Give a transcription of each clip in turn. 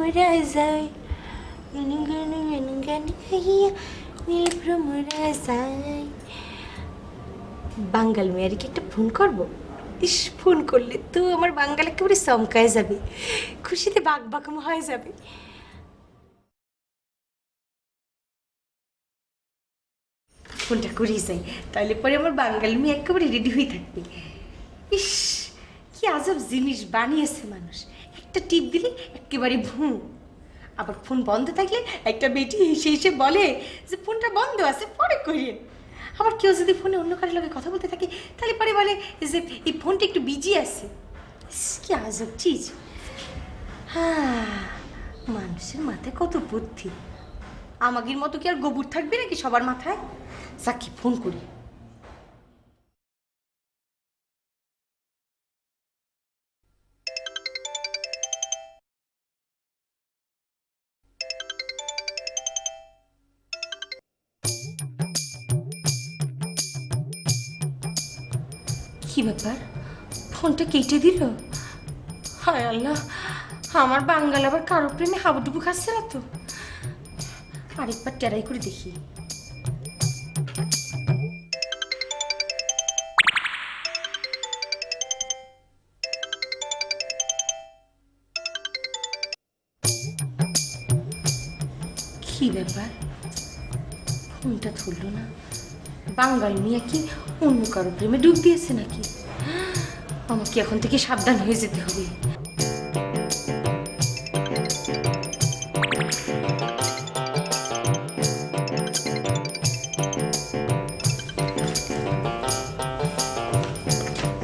ভ্রমরা যায় গান গান গান গান গাইয়া নীল ভ্রমরা যায়। বাঙ্গাল মেয়ারিকে একটা ফোন করবো। ইস, ফোন করলে তো আমার বাঙ্গাল একেবারে চমকায় যাবে, খুশিতে বাক বাকম হয়ে যাবে। ফোনটা করেই যাই, তাহলে পরে আমার বাঙালি মেয়ে একেবারে রেডি হয়ে থাকবে। ইস, কি আজব জিনিস বানিয়েছে মানুষ, একটা টিপ দিলে একেবারে ভুঁ। আবার ফোন বন্ধ থাকলে একটা বেটি এসে এসে বলে যে ফোনটা বন্ধ আছে, পরে করিয়েন। আবার কেউ যদি ফোনে অন্য কারোর লগে কথা বলতে থাকে তাহলে পরে বলে যে এই ফোনটা একটু বিজি আছে। কি আজব চিজ। হ্যাঁ, মানুষের মাথায় কত বুদ্ধি। আমাদের মতো কি আর গোবর থাকবে নাকি সবার মাথায়? সাকি ফোন করি। কি ব্যাপার, ফোনটা কেটে দিল? হায় আল্লাহ, আমার বাঙ্গাল আবার কারো প্রেমে হাবুডুবু খাচ্ছে না তো? আরেকবার টেরাই করে দেখি। কি ব্যাপার, ফোনটা ধরল না? বাঙ্গাল মিয়া কি অন্য কারো প্রেমে ডুব দিয়েছে নাকি? আমাকে এখন থেকে সাবধান হয়ে যেতে হবে।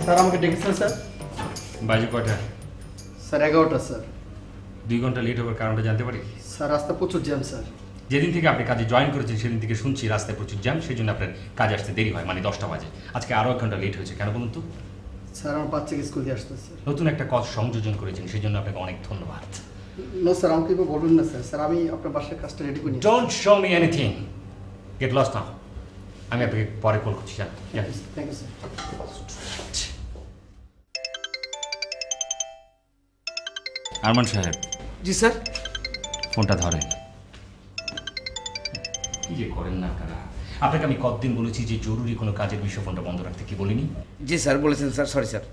স্যার আমাকে ডেকেছেন স্যার? বাজে কয়টা? Sir 11টা sir. 2 ঘন্টা লেট হওয়ার কারণটা জানতে পারি? স্যার রাস্তা প্রচুর জ্যাম স্যার। যেদিন থেকে আপনি কাজে জয়েন করেছেন সেদিন থেকে শুনছি রাস্তায় প্রচুর জ্যাম, সেই জন্য আপনার কাজ আসতে দেরি হয়, মানে 10টা বাজে। আজকে আরও 1 ঘন্টা লেট হয়েছে, কেন বলুন তো? স্যার আমার বাচ্চাকে স্কুল দিয়ে আসতে স্যার। নতুন একটা কাজ সংযোজন করেছেন, সেই জন্য আপনাকে অনেক ধন্যবাদ। নো স্যার, আমাকে এবার বলুন না স্যার। স্যার আমি আপনার বাসার কাজটা রেডি করি। Don't show me anything, get lost now. আমি আপনাকে পরে কল করছি। Thank you sir. আরমান সাহেব। জি স্যার। ফোনটা ধরেন। কি যে করেন না আপনারা? আপনাকে আমি কতদিন বলেছি যে জরুরি কোনো কাজের বিষয়ে ফোনটা বন্ধ রাখতে, কি বলিনি? জি স্যার বলেছেন স্যার, সরি স্যার।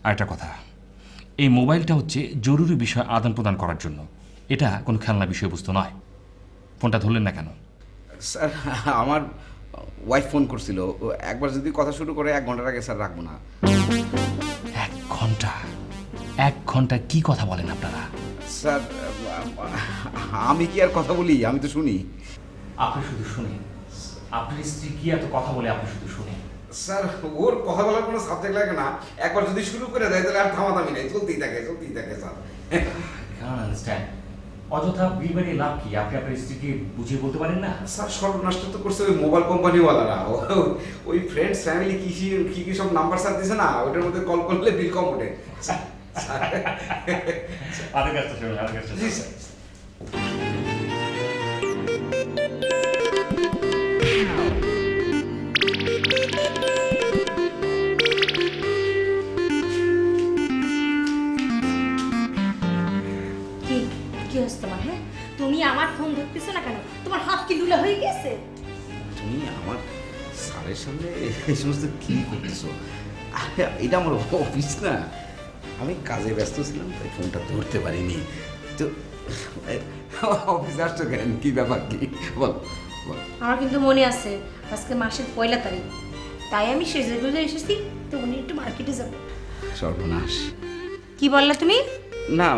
আর একটা কথা, এই মোবাইলটা হচ্ছে জরুরি বিষয় আদান প্রদান করার জন্য, এটা কোনো খেলনা বিষয়বস্তু নয়। ফোনটা ধরলেন না কেন? স্যার আমার ওয়াইফ ফোন করছিল, একবার যদি কথা শুরু করে 1 ঘন্টার আগে স্যার রাখবো না। 1 ঘন্টা? 1 ঘন্টা কি কথা বলেন আপনারা? স্যার আমি কি আর কথা বলি, আমি তো শুনি। আপনি শুধু শুনেন? আপনার স্ত্রী কি এত কথা বলে আপনি শুধু শুনেন? স্যার ওর কথা বলার কোনো সাবজেক্ট লাগে না, একবার যদি শুরু করে দেয় তাহলে আর থামাথামি নেই, চলতেই থাকে স্যার। আন্ডারস্ট্যান্ড। অযথা বিবারে লাভ কি? আপনি আপনার স্ত্রীকে বুঝিয়ে বলতে পারেন না? স্যার সর্বনষ্ট তো করছে ওই মোবাইল কোম্পানিওয়ালারা। ওই ফ্রেন্ডস ফ্যামিলি কি সব নাম্বার স্যার দিছে না, ওইটার মধ্যে কল করলে বিল কম ওঠে। আরেক কাজটা শুনুন, আরেক কাজটা। জি স্যার। তোমার, হ্যাঁ, তুমি আমার ফোন ধরতেছো না কেন? তোমার হাত কি লুলা হয়ে গেছে? তুমি আমার স্যারের সামনে এই সমস্ত কি করতেছো? এটা আমার অফিস না, আমি কাজে ব্যস্ত ছিলাম তাই ফোনটা ধরতে পারিনি। তো অফিস আসছো কেন, কি ব্যাপার কি বল? আমার কিন্তু মনে আছে আজকে মাসের 1 তারিখ, তাই আমি সেজে গুজে এসেছি, তো উনি একটু মার্কেটে যাবো। সর্বনাশ। কি বললা তুমি? না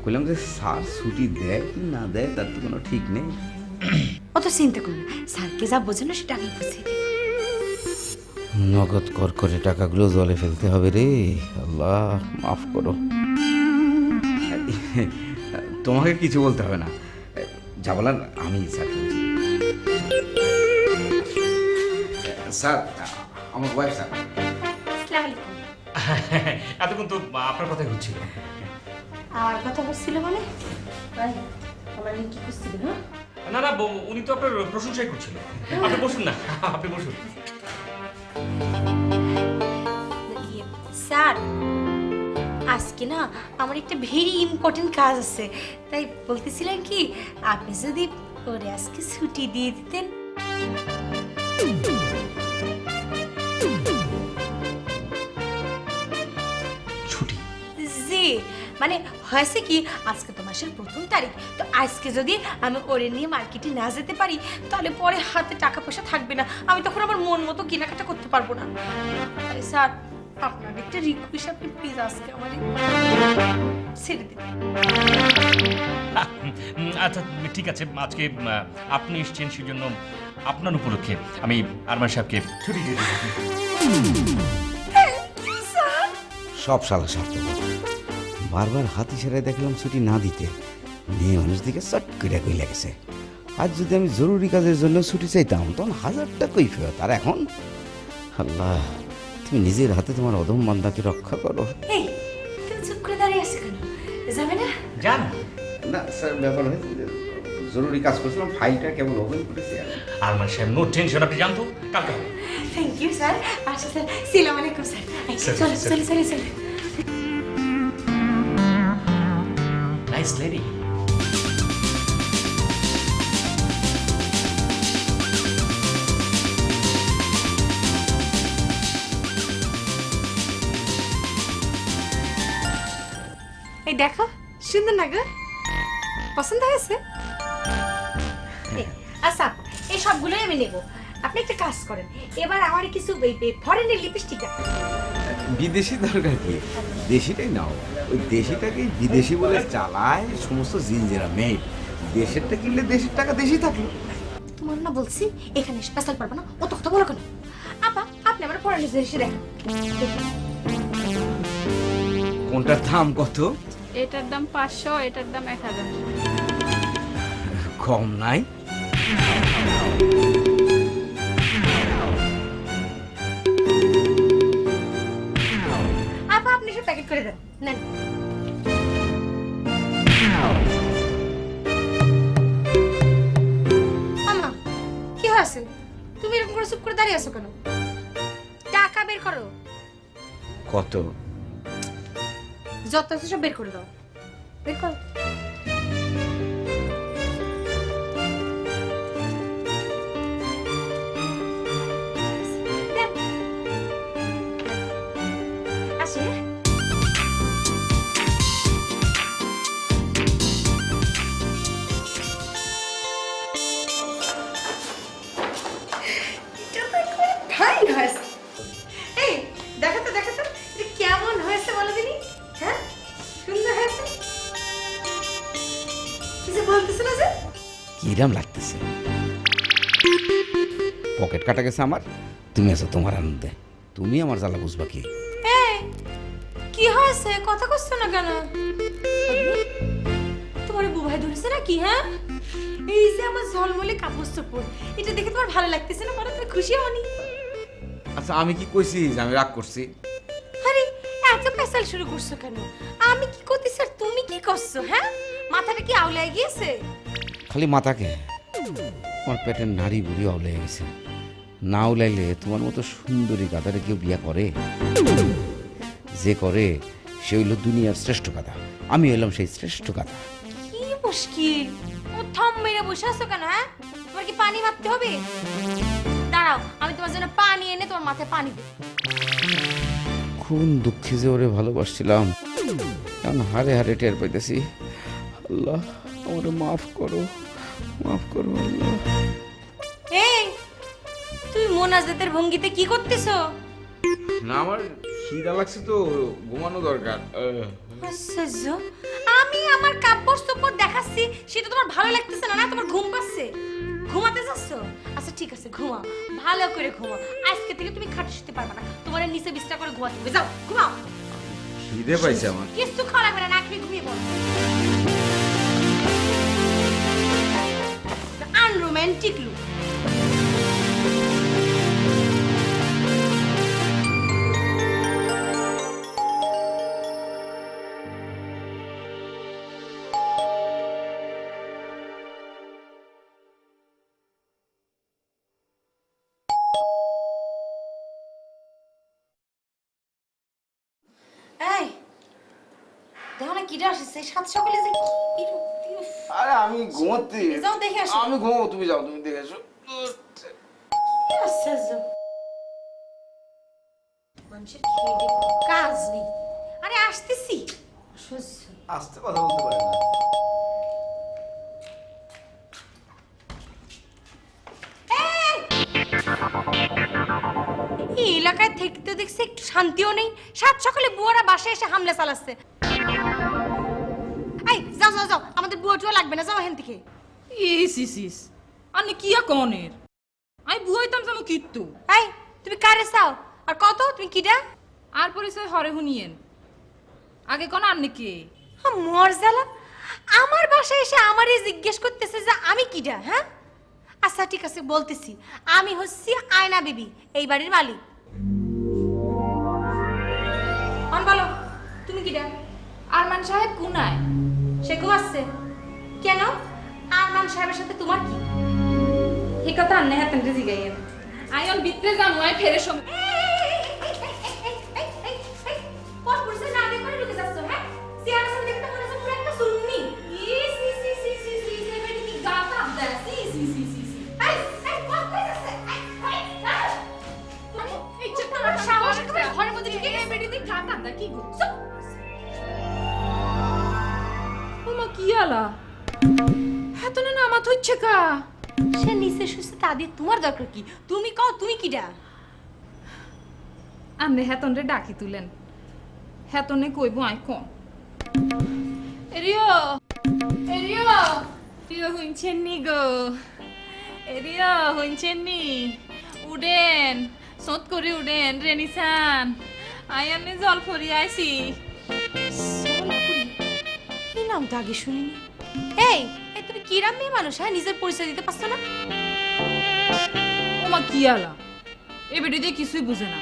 বললাম যে স্যার ছুটি দেয় কি না দেয় তার তো কোনো ঠিক নেই। অত চিন্তা করো না, স্যারকে যা বোঝে না সেটা আমি বুঝিয়ে দেব। নগদ কর করে টাকাগুলো জলে ফেলতে হবে রে, আল্লাহ মাফ করো। তোমাকে কিছু বলতে হবে না, যা বলার আমি স্যারকে বলছি। স্যার আমার ওয়াইফ স্যার। আসসালামু আলাইকুম। এতক্ষণ তো আপনার কথাই হচ্ছিল। আর কথা বলছিল মানে? আমার কি করছিল? হ্যাঁ না না, উনি তো আপনার প্রশংসাই করছিল। আপনি বসুন না, আপনি বসুন। স্যার আজকে না আমার একটা ভেরি ইম্পর্টেন্ট কাজ আছে, তাই বলতেছিলাম কি আপনি যদি ওরে আজকে ছুটি দিয়ে দিতেন। ছুটি? জি, মানে হয়েছে কি আজকে তো মাসের 1ম তারিখ, তো আজকে যদি আমি ওরে নিয়ে মার্কেটে না যেতে পারি তাহলে পরে হাতে টাকা পয়সা থাকবে না, আমি তখন আমার মন মতো কেনাকাটা করতে পারবো না। তাই স্যার আপনার একটা রিকোয়েস্ট, আপনি প্লিজ আজকে আমার ছেড়ে দিন। আচ্ছা ঠিক আছে, আজকে আপনি এসছেন সেজন্য আপনার উপলক্ষে আমি আরমান সাহেবকে ছুটি দিয়ে দেবো। সব সালা স্বার্থ বারবার হাত ইশারায় দেখলাম ছুটি না দিতে, মেয়ে মানুষ দিকে চট করে কই লেগেছে। আজ যদি আমি জরুরি কাজের জন্য ছুটি চাইতাম তখন 1000 টাকাই ফেরত, আর এখন আল্লাহ তুমি নিজের হাতে তোমার অধম বান্দাকে রক্ষা করো। এই তুমি চুপ করে দাঁড়িয়ে আছো কেন, যাবে না? যান। না স্যার, ব্যাপার হয়েছে যে জরুরি কাজ করছিলাম, ফাইলটা কেবল ওপেন করেছি। আরমান সাহেব নো টেনশন, আপনি জানতো কালকে হবে। Thank you sir. আচ্ছা স্যার, সালাম আলাইকুম স্যার। চলো চলো চলো চলো। Nice lady. এই দেখো সুন্দর না গো, পছন্দ হয়েছে? আচ্ছা এই সবগুলোই আমি নেব, আপনি একটা কাজ করেন, এবার আমার কিছু ফরেনের লিপস্টিক। বিদেশি দরকার কি, দেশিটাই নাও। ওই দেশিটাকে বিদেশি বলে চালায় সমস্ত জিনজেরা মেয়ে। দেশেরটা কিনলে দেশের টাকা দেশি থাকলো। তোমার না বলছি এখানে স্পেশাল পারবো না, অত কথা বলো কেন? আপা আপনি আমার ফরেনের জিনিস দেখেন। কোনটার দাম কত? এটার দাম 500, এটার দাম 1000। কম নাই? আপা আপনি সব প্যাকেট করে দেন, নেন। আমা কি হয়েছে, তুমি এরকম করে চুপ করে দাঁড়িয়ে আছো কেন? টাকা বের করো, কত? যত আছে সব বের করে দাও, বের করো। দেন। আসি, হ্যাঁ? এটা তো একেবারে ফাইন হয়েছে। এই দেখো তো দেখো তো এটা কেমন হয়েছে বলো দিনি, হ্যাঁ সুন্দর হয়েছে। কিছু বলতেছো না যে? কিরাম লাগতেছে? পকেট কাটা গেছে আমার, তুমি আছো তোমার আনন্দে। তুমি আমার জ্বালা বুঝবা কি? এই কি হয়েছে, কথা কইছো না কেন? তোমার বুবাই ধরেছে নাকি? হ্যাঁ এই যে আমার ঝলমলে কাপড় চোপড়, এটা দেখে তোমার ভালো লাগতেছে না? বলো তুমি খুশি হওনি? আচ্ছা আমি কি কইছি যে আমি রাগ করছি? আরে এত পেশাল শুরু করছো কেন? আমি কি করতেছি আর তুমি কি করছো? হ্যাঁ মাথাটা কি আউলাই গিয়েছে? খালি মাথাকে, আমার পেটের নাড়ি বুড়ি আউলে গেছে। না উলাইলে তোমার মতো সুন্দরী গাদারে কেউ বিয়া করে? যে করে সে হইল দুনিয়ার শ্রেষ্ঠ গাদা, আমি হইলাম সেই শ্রেষ্ঠ গাদা। কি মুশকিল, ও থম মেরে বসে আছো কেন? হ্যাঁ তোমার কি পানি মারতে হবে? দাঁড়াও আমি তোমার জন্য পানি এনে তোমার মাথায় পানি দেব। কোন দুঃখে যে ওরে ভালোবাসছিলাম, এখন হারে হারে টের পাইতেছি। আল্লাহ আমারে মাফ করো, মাফ করো আল্লাহ। এই তুই মোনাজাতের ভঙ্গিতে কি করতেছো? না আমার খিদা লাগছে তো, ঘুমানো দরকার। আশ্চর্য, আমি আমার কাপড় চোপড় দেখাচ্ছি সেটা তোমার ভালো লাগতেছে না? না তোমার ঘুম পাচ্ছে, ঘুমাতে যাচ্ছ? আচ্ছা ঠিক আছে ঘুমাও, ভালো করে ঘুমাও। আজকে থেকে তুমি খাটে শুতে পারবে না, তোমার নিচে বিছনা করে ঘুমাতে হবে। যাও ঘুমাও। খিদে পাইছে আমার। কিছু খাওয়া লাগবে না, না খেয়ে ঘুমিয়ে পড়ো। Unromantic look. এই কিরা আসছে সাত সকালে যে কি বিরক্তি, উফ। আরে আমি ঘুমোতে যাও দেখে আসো। আমি ঘুমাবো, তুমি যাও, তুমি দেখে এসো। কি আশ্চর্য। মানুষের খেয়ে দেয়ে কোনো কাজ নেই। আরে আসতেছি। অসহ্য। আস্তে কথা বলতে পারে না। এই এলাকায় থেকে তো দেখছি একটু শান্তিও নেই। সাত সকালে বুয়ারা বাসায় এসে হামলা চালাচ্ছে। এই যাও যাও যাও, আমাদের বুয়া টুয়া লাগবে না, যাও এখান থেকে। ইস আনে কি কনের আই বুয়াইতাম যাবো কিত্তু এই তুমি কারে চাও আর কত তুমি কিডা? আর পরিচয় হরে হুনিয়েন আগে কোন আন্নে কে মরজালা, আমার বাসায় এসে আমারই জিজ্ঞেস করতেছে যে আমি কিডা। হ্যাঁ আচ্ছা ঠিক আছে বলতেছি, আমি হচ্ছি আয়না বিবি, এই বাড়ির মালিক। বলো তুমি কিডা? আরমান সাহেব কুনায় সে ঘুমাচ্ছে কেন? আরমান সাহেবের সাথে তোমার কি? এই কথা আন্নে হাতেন জিগাইয়েন আই অন বিত্রে যাম আই ফেরে সম কোন পুরুষের না দেখে ঢুকে যাচ্ছ? হ্যাঁ সিয়ার সাথে দেখতে মনে হচ্ছে পুরো একটা সুন্নি। ইস এই বেটি কি গাতা দেয় এই এই কোন কই যাচ্ছে? এই চেতনার সাহস করে ঘরের মধ্যে ঢুকে এই বেটি দিয়ে গাতা দেয় কি গো ওমা কি আলা হাতনে না মাথা হচ্ছে কা সে নিচে শুছে তা দিয়ে তোমার দরকার কি? তুমি কও তুমি কিডা? আন্নে হেতন রে ডাকি তুলেন হেতনে কইবো আই কোন এরিও প্রিয় হুইনছেন নি গো এরিও হুইনছেন নি উডেন সত করে উডেন রেনিসান আই আন্নে জল ফরি আইছি এই নামটা আগে শুনিনি। এই এই তুমি কিরাম মেয়ে মানুষ, হ্যাঁ নিজের পরিচয় দিতে পারছো না? ওমা কি আলা এ বেটি দিয়ে কিছুই বুঝে না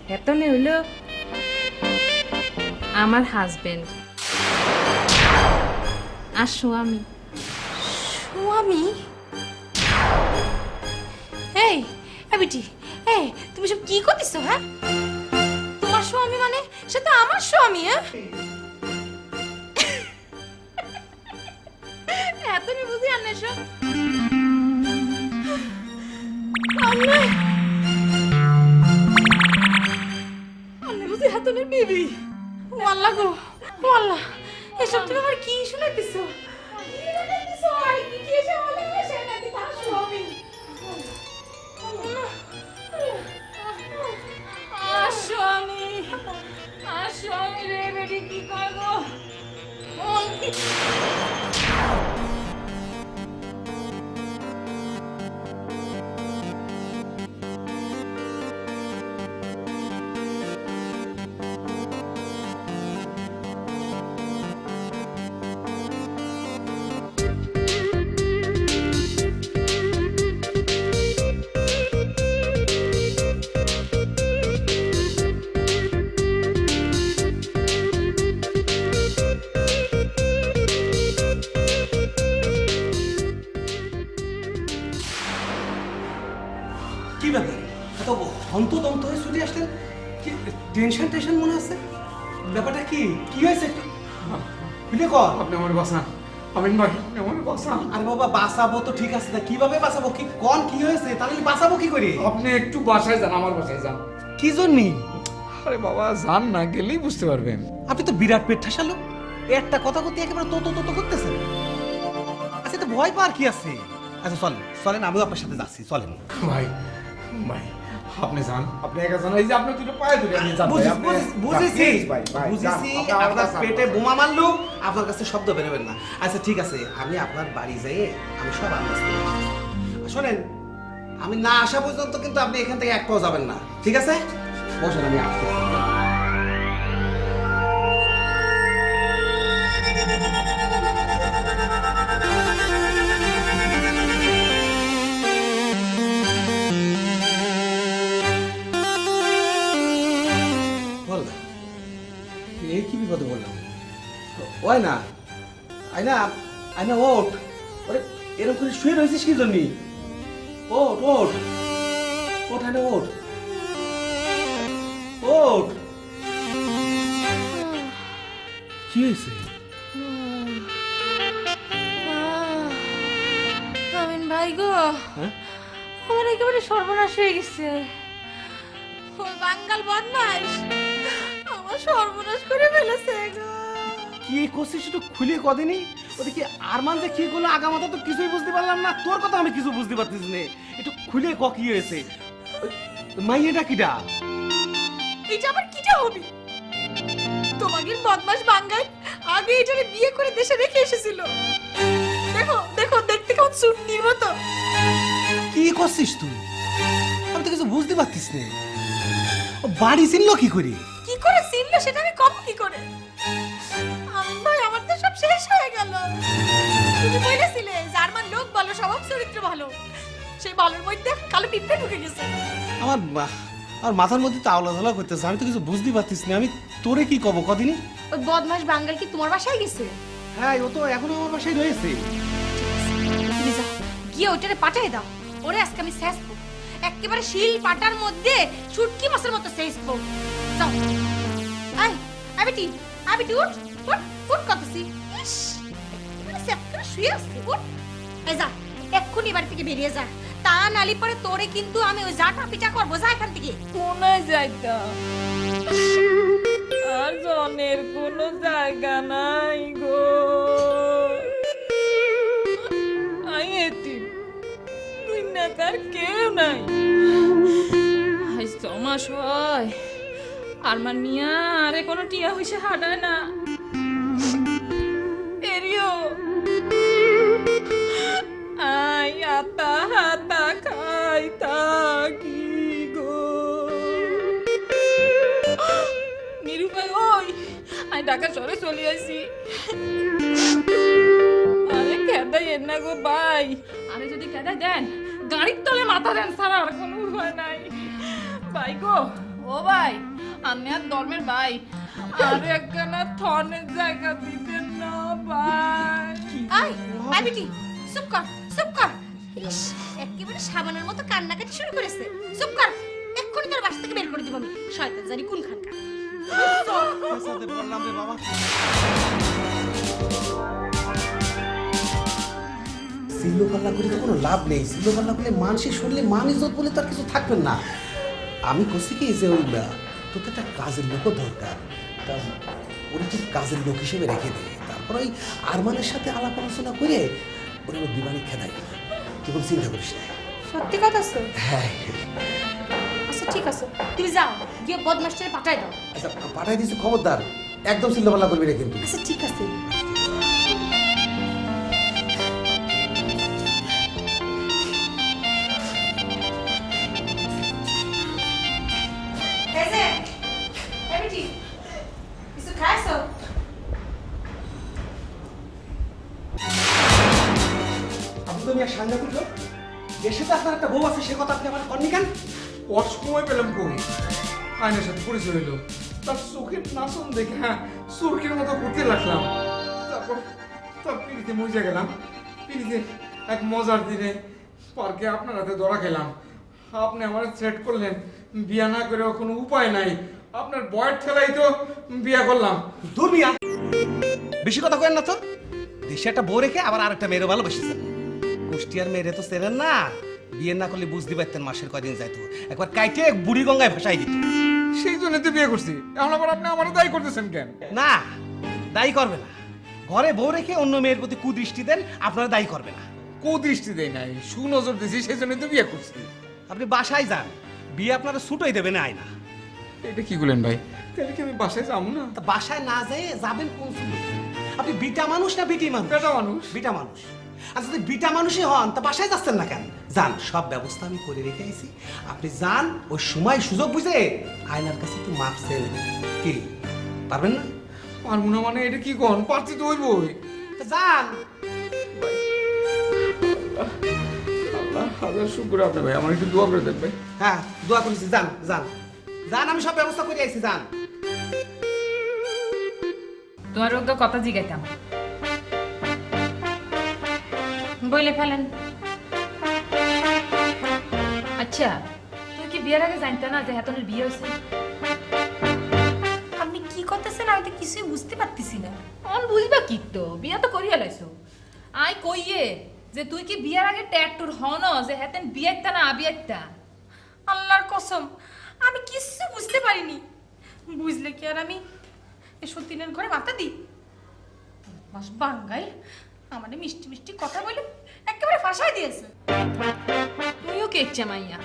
হেতনে হইল আমার হাজবেন্ড আর স্বামী স্বামী? এই বিটি, এই তুমি সব কি করতেছো? হ্যাঁ তোমার স্বামী মানে সে তো আমার স্বামী। হ্যাঁ এতনি বুঝি আন্নে সব আন্নে বুঝি হেতনের বিবি ওয়াল্লাহ গো ওয়াল্লাহ, এসব তুমি আমার কি শুনাইতেছো? আর স্বামী রে বেটি কি কয় গো কি ব্যাপার এত হন্তদন্ত হয়ে ছুটে আসলেন? কি টেনশন মনে আছে? ব্যাপারটা কি কি হয়েছে একটু খুলে কর। আপনি আমার বাসা, আমিন ভাই আপনি আমার বাসা। আরে বাবা বাঁচাবো তো ঠিক আছে, তা কিভাবে বাঁচাবো? কি কোন কি হয়েছে? তাহলে বাঁচাবো কি করে? আপনি একটু বাসায় যান, আমার বাসায় যান। কি জন্যই? আরে বাবা যান না, গেলেই বুঝতে পারবেন। আপনি তো বিরাট পেট ঠাসালো, একটা কথা করতে একেবারে তো করতেছেন। আচ্ছা তো ভয় পাওয়ার কি আছে? আচ্ছা চলেন আমিও আপনার সাথে যাচ্ছি, চলেন। ভাই ভাই আপনি যান, আপনি একা যান। এই যে আপনি দুটো পায়ে ধরে আমি যান। বুঝেছি ভাই ভাই বুঝেছি, আপনার পেটে বোমা মারলো, আপনার কাছে শব্দ বেরোবেন না। আচ্ছা ঠিক আছে, আমি আপনার বাড়ি যাই, আমি সব আন্দাজ করে আসছি। শোনেন, আমি না আসা পর্যন্ত কিন্তু আপনি এখান থেকে এক পাও যাবেন না, ঠিক আছে? বসেন, আমি আসছি। এই কি বিপদে বললাম? ওই না আয়না, আয়না ওঠ। ওরে এরকম করে শুয়ে রয়েছিস কি জন্যে? ওঠ ওঠ ওঠ, আয়না ওঠ ওঠ। কি হয়েছে? আমিন ভাই গো, হ্যাঁ? আমার একেবারে সর্বনাশ হয়ে গেছে। ওই বাঙ্গাল বদমাইশ আমার সর্বনাশ করে ফেলেছে গো। কি করছিস একটু খুলে কদিনই? ওদিকে আরমান যে কি করলো আগামাতা তো কিছুই বুঝতে পারলাম না, তোর কথা আমি কিছু বুঝতে পারতেছি না। একটু খুলে ক কি হয়েছে? মাইয়েটা কিটা? এটা আবার কিটা হবে? তোমাকে বদমাস বাঙ্গাল আগে এটারে বিয়ে করে দেশে রেখে এসেছিল। দেখো দেখো, দেখতে কেমন সুন্নির মতো। কি করছিস তুই? আমি তো কিছু বুঝতে পারতিস না। ও বাড়ি চিনলো কি করে? কি করে চিনলো সেটা আমি কম কি করে? আমিন ভাই, আমার তো সব শেষ হয়ে গেল। তুমি বলেছিলে জার্মান লোক ভালো, স্বভাব চরিত্র ভালো, সেই ভালোর মধ্যে কালো পিঁপড়ে ঢুকে গেছে। আমার মাথার মধ্যে তো আওলা ঝালা করতেছে, আমি তো কিছু বুঝতে পারতিস না। আমি তোরে কি কব কদিনই? ওই বদমাস বাঙ্গাল কি তোমার বাসায় গেছে? হ্যাঁ, ও তো এখনো আমার বাসায় রয়েছে। তুমি যাও, গিয়ে ওটারে পাঠাই দাও। ওরে আজকে আমি শেষবো, একেবারে শিল পাটার মধ্যে শুটকি মাছের মতো শেষবো। যাও। আই আবিটি, আবিটি উঠ উঠ উঠ, কতছি। ইস, মানে সেপ করে শুয়ে আছে। উঠ, এই যা, এক্ষুনি বাড়ি থেকে বেরিয়ে যা। তা নালি পরে তোরে কিন্তু আমি ওই জাটা পিটা করবো। যা এখান থেকে। কোনায় যাইতাম, আর জনের কোনো জায়গা নাই গো। আই এতিম, দুনিয়ার কেউ নাই। আজ জমাস হয়, আরমান মিয়া আরে কোনো টিয়া হইসে হাঁটায় না। এরিও আই আতা হাতা খাই থাকি গো। নিরুপায় ওই আই ঢাকা শহরে চলে আসি। আরে খেদাই এর না গো ভাই, আরে যদি খেদাই দেন গাড়ির তলে মাথা দেন, ছাড়া আর কোনো উপায় নাই। ভাই গো, ও ভাই, আমি আর ধর্মের ভাই, আর একখানা থনের জায়গা দিতেন না ভাই। আই আবিটি, চুপ কর চুপ কর। ইস, একেবারে সাবানের মতো কান্নাকাটি শুরু করেছে। চুপ কর, এক্ষুনি তোর বাসা থেকে বের করে দিব আমি। শয়তান জানি কোনখানকার। সাথে বললাম রে বাবা, সিল্লোপাল্লা করে তো কোনো লাভ নেই। সিল্লোপাল্লা করলে মানুষের শুনলে মান ইজ্জত বলে তার কিছু থাকবে না। আমি করছি কি যে ওই তোর তো একটা কাজের লোকও দরকার, তা ওরা তুই কাজের লোক হিসেবে রেখে দে। তারপর ওই আরমানের সাথে আলাপ আলোচনা করে ওরা ওই দিবানি খেদাই। তুই কোনো চিন্তা করিস না। সত্যি কথা তো? হ্যাঁ, আচ্ছা ঠিক আছে, তুমি যাও, গিয়ে বদমাস্টারে পাঠাই দাও। আচ্ছা পাঠাই দিচ্ছি, খবরদার একদম সিল্লোপাল্লা করবি না কিন্তু। আচ্ছা ঠিক আছে। এই যে, এই বেটি, কিছু খাইছো? আপনি তো মিয়া সাংঘাতিক লোক। দেশে তো আপনার একটা বউ আছে, সে কথা আপনি আমার কননি কেন? ওর সময় পেলাম কই? আয়নের সাথে পরিচয় হইলো, তার চোখের নাচন দেখে হ্যাঁ সুরকির মতো ঘুরতে লাগলাম। তারপর তার পিড়িতে মজা গেলাম। পিড়িতে এক মজার দিনে পার্কে আপনার হাতে ধরা খেলাম। আপনি আমার থ্রেট করলেন, বিয়া না করেও কোনো উপায় নাই, আপনার বয়ের ঠেলাই তো বিয়া করলাম। দূর মিয়া, বেশি কথা কেন না তো। দেশে একটা বউ রেখে আবার আরেকটা মেয়েরও ভালোবেসেছেন। কুষ্টিয়ার মেয়েরে তো চেনেন না, বিয়ে না করলে বুঝতে পারতেন মাসের কয়দিন যাইতো, একবার কাইটে বুড়ি গঙ্গায় ভাসাই দিত। সেই জন্য তো বিয়ে করছি। এখন আবার আপনি আমার দায়ী করতেছেন কেন? না, দায়ী করবে না। ঘরে বউ রেখে অন্য মেয়ের প্রতি কুদৃষ্টি দেন, আপনারা দায়ী করবে না। কুদৃষ্টি দেয় নাই, সুনজর দিয়েছি, সেই জন্য তো বিয়ে করছি। আপনি বাসায় যান, বিয়ে আপনারা ছুটোই দেবে না আয়না। এটা কি করলেন ভাই? তাহলে কি আমি বাসায় যাবো না? তা বাসায় না যেয়ে যাবেন কোন সুযোগ? আপনি বিটা মানুষ না বিটি মানুষ? বেটা মানুষ। বিটা মানুষ। আর যদি বিটা মানুষই হন তা বাসায় যাচ্ছেন না কেন? যান, সব ব্যবস্থা আমি করে রেখে আইছি। আপনি যান, ওই সময় সুযোগ বুঝে আয়নার কাছে একটু মাপ চেয়ে নেবেন। কি পারবেন না? পারবো না মানে এটা কি কন? পারছি তো ওই বই। তা যান। আল্লাহ হাজার শুক্র আপনার ভাই, আমার একটু দোয়া করে দেন ভাই। হ্যাঁ, দোয়া করেছি। যান যান যান, আমি সব ব্যবস্থা করে আইছি। যান। তোমার ওকে কথা জিগাইতাম। বলে ফেলেন। আচ্ছা, তুই কি বিয়ের আগে জানতে না যে হেতনের বিয়ে হয়েছে? আপনি কি করতেছেন আমি তো কিছুই বুঝতে পারতেছি না। অন বুঝবা কি তো বিয়া তো করিয়া লাইছো আই কইয়ে যে তুই কি বিয়ার আগে ট্যাটুর হন যে হেতেন বিয়াইতা না আবিয়াইতা আল্লাহর কসম আমি কিছু বুঝতে পারিনি। বুঝলে কি আর আমি এই সতীনের ঘরে মাথা দিই? বাস বাঙ্গাই আমাদের মিষ্টি মিষ্টি কথা বলে একেবারে ফাঁসাই দিয়েছে। তুইও কেচ্ছে মাইয়া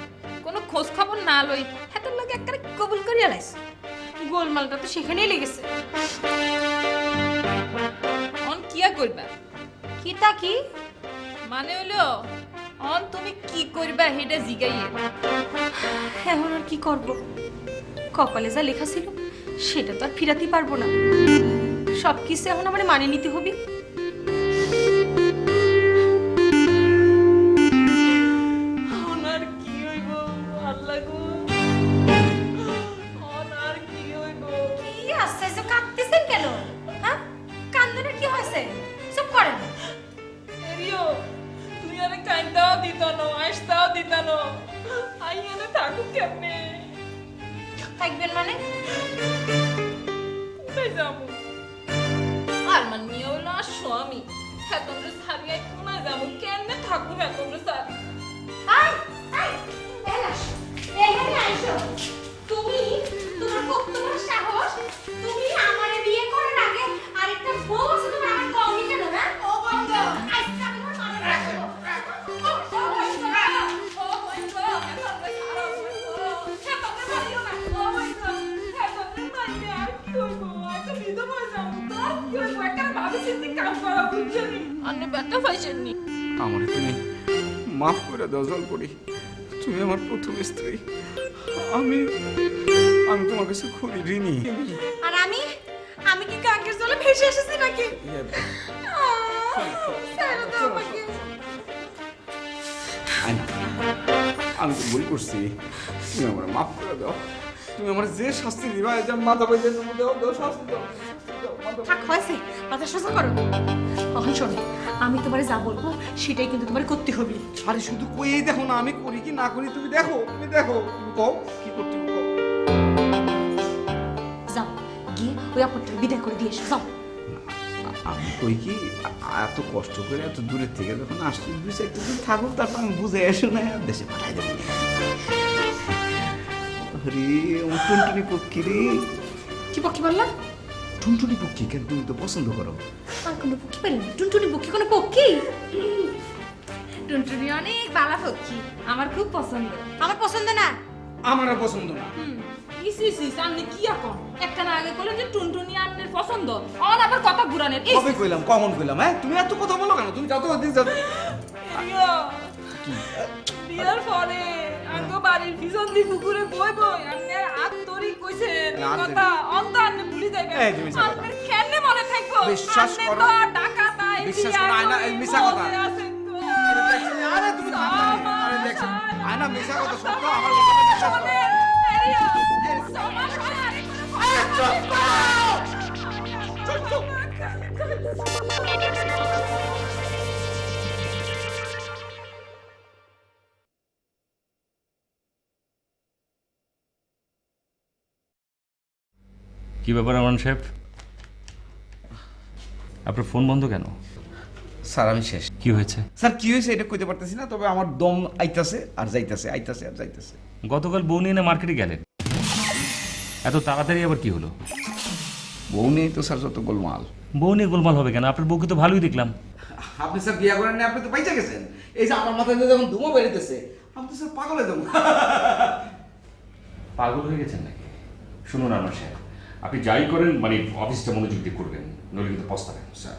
কোনো খোঁজ খবর না লই হেতের লোক একবারে কবুল করিয়া লাইছো গোলমালটা তো সেখানেই লেগেছে। অন কিয়া করবা কি তা কি? মানে হইলো অন তুমি কি করবা হেডা জিগাইয়ে এখন আর কি করব? কপালে যা লেখা ছিল সেটা তো আর ফিরাতে পারবো না। সব কিছু এখন আমার মানিয়ে নিতে হবে। ওনার কি হইব আল্লাহ গো ওনার কি হইব কি আশ্চর্য, কাঁদতেছেন কেন? হ্যাঁ, কান্দনের কি হয়েছে? চুপ করেন। এরিও তুই আরে কাইন্দাও দিত না আসতাও দিত না আই এনে থাকুক কেমনে থাকবেন মানে? কোথায় যাবো আর মান নিয়ে হইলো আর স্বামী হ্যাঁ তোমরা সারিয়াই কোনায় যাবো কেমনে থাকবো হ্যাঁ তোমরা সারি আই আই এলাস এখানে আইছো। তুমি তোমার কত বড় সাহস? তুমি আমারে বিয়ে করার আগে আরেকটা বউ আছে তুমি আমার কওনি কেন? হ্যাঁ ও বন্ধ আজকে আমি তোমার মাথা রাখবো। আমার তুমি মাফ করে দাও জলপরি, তুমি আমার প্রথম স্ত্রী। আমি আমি তোমার কাছে খুবই ঋণী। আর আমি আমি কি কাকের জলে ভেসে এসেছি নাকি? ছেড়ে দাও আমাকে। আয়না, আমি তো ভুল করছি, তুমি আমার মাফ করে দাও। তুমি আমার যে শাস্তি দিবা যে মাথা বইতে দাও, শাস্তি দাও। থাক হয়েছে, মাথা সোজা করো। কখন শোনো, আমি তোমারে যা বলবো সেটাই কিন্তু তোমার করতে হবে। আরে শুধু কইই দেখো না, আমি করি কি না করি তুমি দেখো, তুমি কও কি করতে হবে কও। যাও গিয়ে ওই আপনটার বিদায় করে দিয়ে এসো, যাও। আমি কই কি এত কষ্ট করে এত দূরের থেকে যখন আসছি দুই চারটে দিন থাকুক, তারপর আমি বুঝে এসো না দেশে পাঠাই দেবো। আরে আমার টুনটুনি পক্ষী রে। কি পক্ষী বললাম? টুনটুনি পক্ষী কেন, তুমি তো পছন্দ করো। আর কোনো পক্ষী পেলেন? টুনটুনি পক্ষী কোনো পক্ষী? টুনটুনি অনেক বালা পক্ষী আমার খুব পছন্দ আমার পছন্দ না। আমারও পছন্দ না। ইসি ইসি সামনে কি এখন একটা না আগে বলেন যে টুনটুনি আন্নের পছন্দ অন আবার কথা ঘুরানের কবে কইলাম, কমন কইলাম, হ্যাঁ তুমি এত কথা বলো কেন? তুমি যাও তো ওদিন যাও। বিয়ার পরে আঙ্গ বাড়ির পিছন দি পুকুরে বই বই আন্নে হাত তরি কইছেন কথা অন্ত আন্নে ভুলি যাইবে এই তুমি মিছা কথা। আন্নের কেনে মনে থাকবো বিশ্বাস আন্নে করো। তো টাকা তাই বিশ্বাস করো, আয়না, এই মিছা কথা। আরে তুমি আরে দেখছো, আয়না মিশা কথা সত্য, আমার কথা বিশ্বাস করো। কি ব্যাপার আমান সাহেব, আপনার ফোন বন্ধ কেন? স্যার আমি শেষ। কি হয়েছে? স্যার কি হয়েছে এটা কইতে পারতেছি না, তবে আমার দম আইতাছে আর যাইতাছে, আইতাছে আর যাইতাছে। গতকাল বউ নিয়ে না মার্কেটে গেলেন, এত তাড়াতাড়ি আবার কি হলো? বউ নেই তো স্যার যত গোলমাল। বউ নিয়ে গোলমাল হবে কেন? আপনার বউকে তো ভালোই দেখলাম। আপনি স্যার বিয়া করেন না, আপনি তো পাইচা গেছেন। এই যে আমার মাথায় যখন ধুমো বেরোতেছে, আমি তো স্যার পাগলে যাবো। পাগল হয়ে গেছেন নাকি? শুনুন আনোয়ার সাহেব, আপনি যাই করেন মানে অফিসটা মনোযোগ দিয়ে করবেন, নইলে কিন্তু পস্তাবেন। স্যার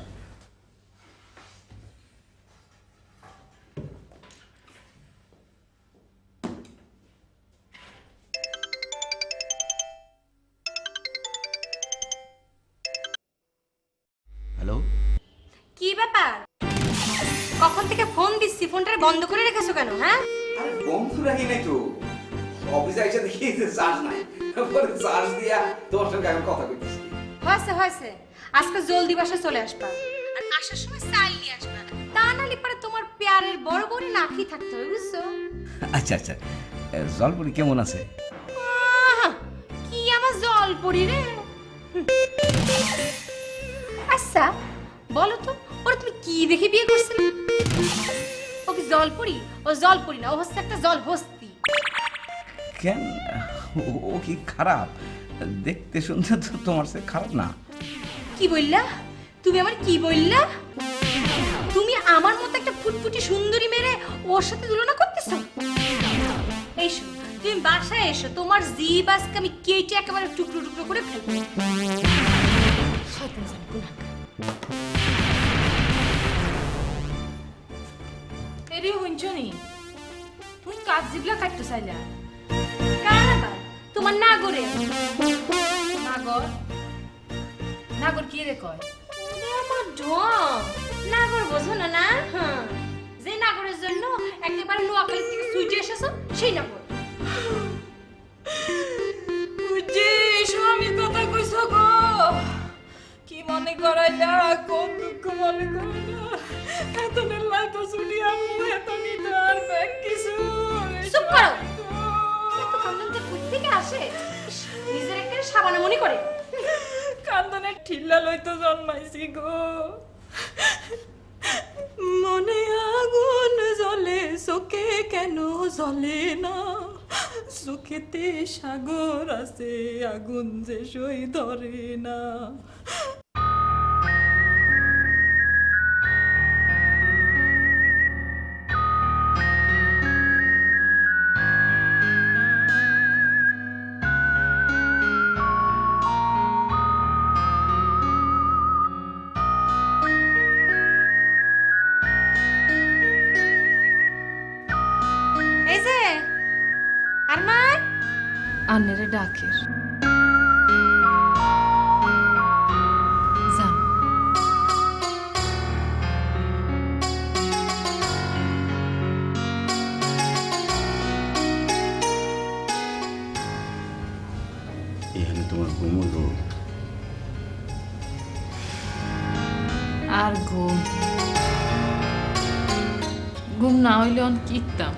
হ্যালো, কি ব্যাপার? কখন থেকে ফোন দিচ্ছি, ফোনটা বন্ধ করে রেখেছো কেন? হ্যাঁ, আরে বন্ধু রাখি নাই তো, অফিসে এসে দেখি যে চার্জ নাই, পরে চার্জ দিয়া তোমার সঙ্গে আমি কথা কইতেছি। হয়েছে হয়েছে, আজকে জলদি বাসায় চলে আসবা আর আসার সময় চাল নিয়ে আসবা, তা নাহলে পরে তোমার পেয়ারের বড় বড় নাকি থাকতে হবে, বুঝছো? আচ্ছা আচ্ছা, জলপুরি কেমন আছে? আহা, কি আমার জল পড়ি রে, আচ্ছা বলো তো ওরা তুমি কি দেখে বিয়ে করছিলে? ও কি জলপরি? ও জলপরি না, ও হচ্ছে একটা জল হস্তি। কেন ও কি খারাপ? দেখতে শুনতে তো তোমার সে খারাপ না। কি বললা তুমি? আমার কি বললা? তুমি আমার মতো একটা ফুটফুটি সুন্দরী মেরে ওর সাথে তুলনা করতেছো? এসো তুমি বাসায় এসো, তোমার জিভ আজকে আমি কেটে একেবারে টুকরো টুকরো করে ফেলবো। শয়তান জান গুনাহগার। এরে হুঞ্চনি তুই কাজ জিবলা কাটতে চাইলা? কার আবার? তোমার নাগরে। নাগর নাগর কি রে কয়? ওরে আমার ঢং। নাগর বোঝো না না? হ্যাঁ, যে নাগরের জন্য একেবারে নোয়াখালী থেকে ছুটে এসেছো সেই নাগর। বুঝছি স্বামী কথা কইছ গো, কি মনে করাইলা? কোন দুঃখ মনে করাইলা? এত নেলাই তো ছুটি আমি এত নিতে আর ব্যাগ কিছু। চুপ করো। এত কান্দন যে কই থেকে আসে? ইস, নিজের একেবারে সাবানা মনে করে। কান্দনের ঠিল্লা লইতো জন্মাইছি গো। মনে আগুন জ্বলে চোখে কেন জ্বলে না? চোখেতে সাগর আছে আগুন যে সই ধরে না। এই যে আরমান আন্নেরে ডাকের যান। এখানে তোমার ঘুম হইল? আর ঘুম ঘুম না হইলে অন কিতাম।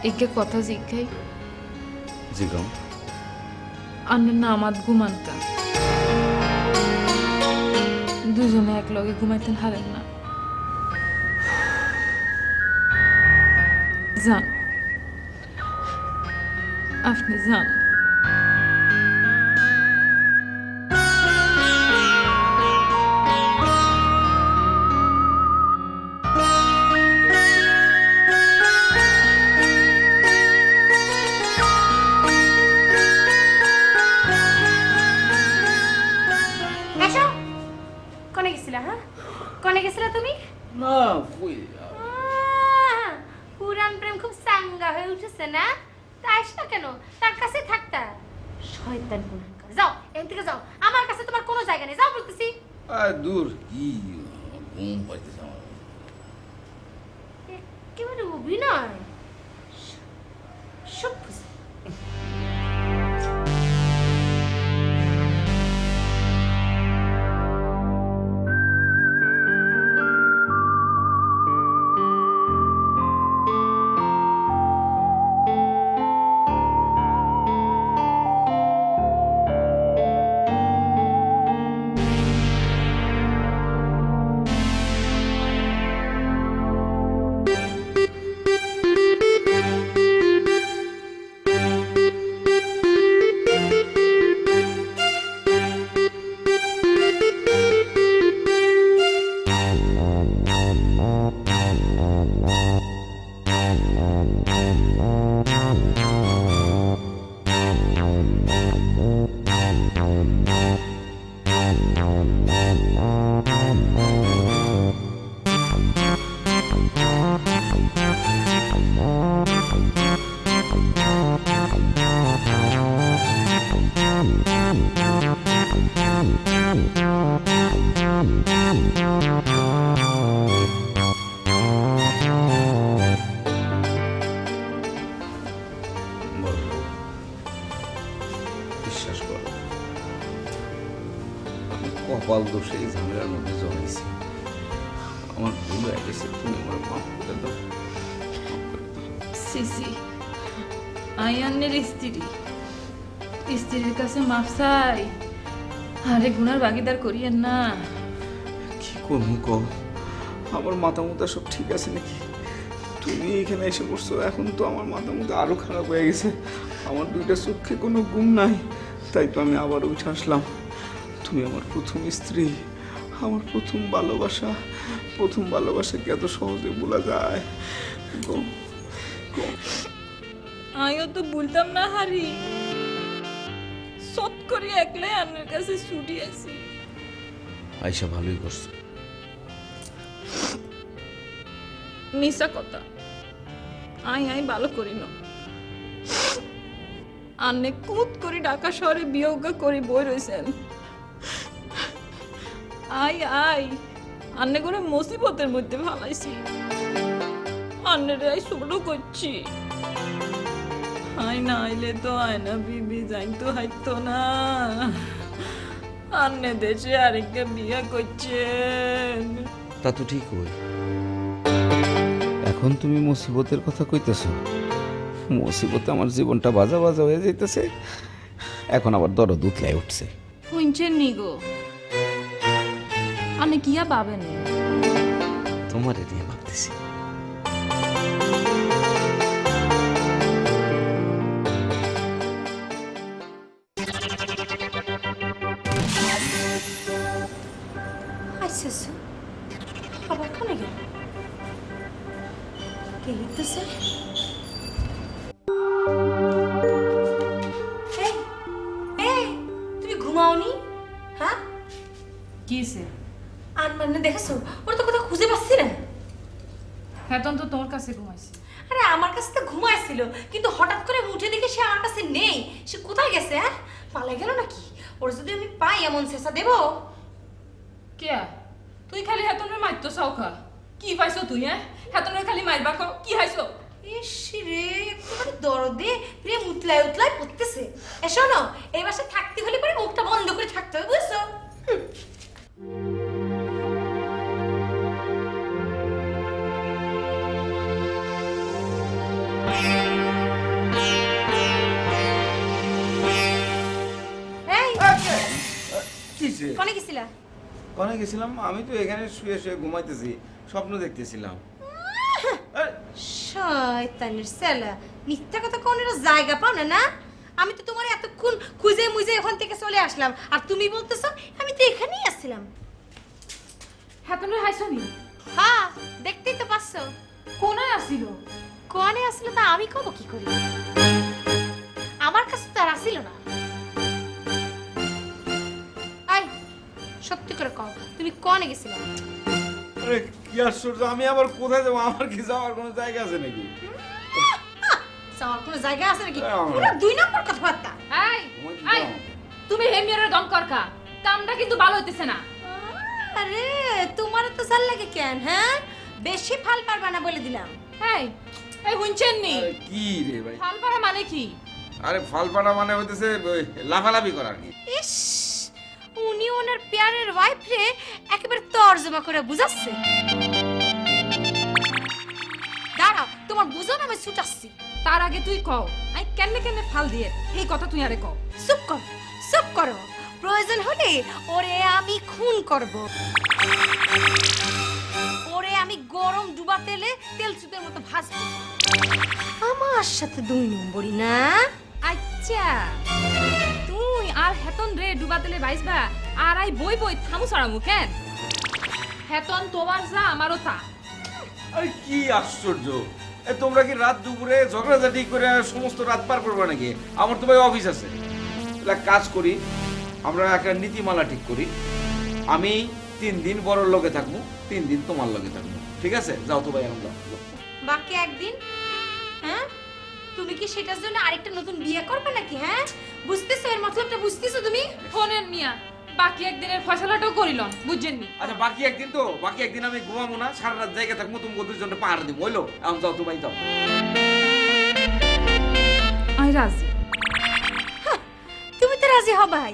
একে কথা জিজ্ঞাই জিগাও। আন্নের না আমার ঘুমানকা দুজনে এক লগে ঘুমাইতেন হারেন না। যান আপনি যান। এসো। কোনে গেছিলা? হ্যাঁ, কোনে গেছিলা তুমি? না কই পুরান প্রেম খুব চাঙ্গা হয়ে উঠেছে না? তাই না কেন তার কাছে থাকতা? শয়তান গুনাহগার। যাও এখান থেকে যাও, আমার কাছে তোমার কোনো জায়গা নেই। যাও বলতেছি। দূর কি ঘুম পাইতেছে আমার। একেবারে অভিনয় সব বুঝি। বিশ্বাস করো আমি কপাল দোষে এই ঝামেলার মধ্যে জড়াইছি। আমার ভুল হয়ে গেছে, তুমি আমার মাফ করে দাও। সিসি আয়ান্নের স্ত্রীর কাছে মাফ চাই, আরে গুনার ভাগিদার করিয়েন না। কি করবো কও, আমার মাথা মুথা সব ঠিক আছে নাকি? তুমি এখানে এসে পড়ছো, এখন তো আমার মাথা মুথা আরো খারাপ হয়ে গেছে। আমার দুইটা চোখে কোনো ঘুম নাই, তাই তো আমি আবার উঠে আসলাম। তুমি আমার প্রথম স্ত্রী, আমার প্রথম ভালোবাসা কি এত সহজে ভোলা যায়? আমিও তো বলতাম না হারি, সৎ করে একলাই আন্নের কাছে ছুটি আছি। আয়শা ভালোই করছো। মিশা কথা, আই ভালো করি না। আন্নে কুত করে ঢাকা শহরে বিয়োগ করে বই রয়েছেন। আই আন্নে করে মুসিবতের মধ্যে ভালাইছি, আন্নের আই ছোট করছি। আই না আইলে তো আয়না বিবি যাইতো হাইতো না। আন্নে দেশে আরেকটা বিয়ে করছেন। তা তো ঠিক হই, এখন তুমি মুসিবতের কথা কইতেছো। মুসিবতে আমার জীবনটা বাজা বাজা হয়ে যাইতেছে, এখন আবার দরদ উতলাই উঠছে। শুনছেন নি গো, আন্নে কিয়া পাবেন? তোমারে নিয়ে ভাবতেছি। আচ্ছা আবার কোনে গেল? কে লিখতেছে? তুমি ঘুমাওনি? হ্যাঁ কিসে? আর মানে দেখেছো, ওর তো কোথাও খুঁজে পাচ্ছি না। হ্যাঁ তো তোর কাছে ঘুমাইছি। আরে আমার কাছে তো ঘুমাইছিল, কিন্তু হঠাৎ করে উঠে দেখে সে আমার কাছে নেই। সে কোথায় গেছে? হ্যাঁ পালাই গেল নাকি? ওর যদি আমি পাই এমন শেষা দেবো। কে তুই খালি হেতনের মারতো সৌখা? কি পাইছো তুই? হেতনের খালি মারবা কো, কি হাইছো? ইস রে, একেবারে দরদে প্রেম উতলায় উতলায় পড়তেছে। এ শোনো, এই বাসায় থাকতে হলে পরে মুখটা বন্ধ করে থাকতে হবে, বুঝছো? এই কিসে? কোনে গেছিলা? কোনে গেছিলাম? আমি তো এখানে শুয়ে শুয়ে ঘুমাইতেছি, স্বপ্ন দেখতেছিলাম। শয়তানের ছেলে, মিথ্যা কথা কোনের জায়গা পাও না না? আমি তো তোমার এতক্ষণ খুঁজে মুজে ওখান থেকে চলে আসলাম, আর তুমি বলতেছো আমি তো এখানেই আসছিলাম। হেতনের হাইছো নি? হ্যাঁ দেখতেই তো পাচ্ছো। কোনায় আসিল? কোনে আসলো তা আমি কব কি করি? আমার কাছে তো আর আসিল না। আই সত্যি করে কও, তুমি কোনে গেছিলা? আরে কি আশ্চর্য, আমি আবার কোথায় যাবো? আমার কি যাওয়ার কোনো জায়গা আছে নাকি? যাওয়ার কোনো জায়গা আছে নাকি? হ্যাঁ, আমার। পুরো দুই নম্বর কথাবার্তা। এই তুমি হেমিয়ারের দম করকা, কামটা কিন্তু ভালো হইতেছে না। আরে তোমার তো জাল লাগে কেন? হ্যাঁ বেশি ফাল পারবা না বলে দিলাম। এই শুনছেন নি? আরে কি রে ভাই? ফালপাড়া মানে কি? আরে ফালপাড়া মানে হইতেছে ওই লাফালাফি করা আর কি। ইস, উনি ওনার প্যারের ওয়াইফ রে একেবারে তর্জমা করে বুঝাচ্ছে। দাঁড়াও, তোমার বুঝন আমি ছুটাচ্ছি। তার আগে তুই কও, আই কেনে কেনে ফাল দিয়ে এই কথা তুই আরে কও। চুপ করো, চুপ করো। প্রয়োজন হলে ওরে আমি খুন করব। ওরে আমি গরম ডুবা তেলে তেল চুতের মতো ভাজবো। আমার সাথে দুই নম্বরই না? আচ্ছা তুই আর হেতন রে ডুবা তেলে বাইসবা, আর আই বই বই থামু ছাড়ামু কেন? হেতন তোমার যা আমারও তা। আরে কি আশ্চর্য, তোমরা কি রাত দুপুরে ঝগড়াঝাটি করে সমস্ত রাত পার করবে নাকি? আমার তো ভাই অফিস আছে। তাহলে কাজ করি, আমরা একটা নীতিমালা ঠিক করি। আমি 3 দিন বড় লগে থাকবো, 3 দিন তোমার লগে থাকবো, ঠিক আছে? যাও তো ভাই, আমরা বাকি একদিন। হ্যাঁ তুমি কি সেটার জন্য আরেকটা নতুন বিয়ে করবে নাকি? হ্যাঁ বুঝতেছো এর মতলবটা? বুঝতেছো তুমি? ফোনের মিয়া বাকি একদিনের ফয়সালাটাও করিলাম, বুঝছেন নি? আচ্ছা বাকি একদিন তো, বাকি একদিন আমি ঘুমাবো না, সারা রাত জায়গা থাকবো, তুমি দুজনে পাহাড় দিব, হইলো? এখন যাও তো ভাই, যাও। আই রাজি। তুমি তো রাজি হবাই।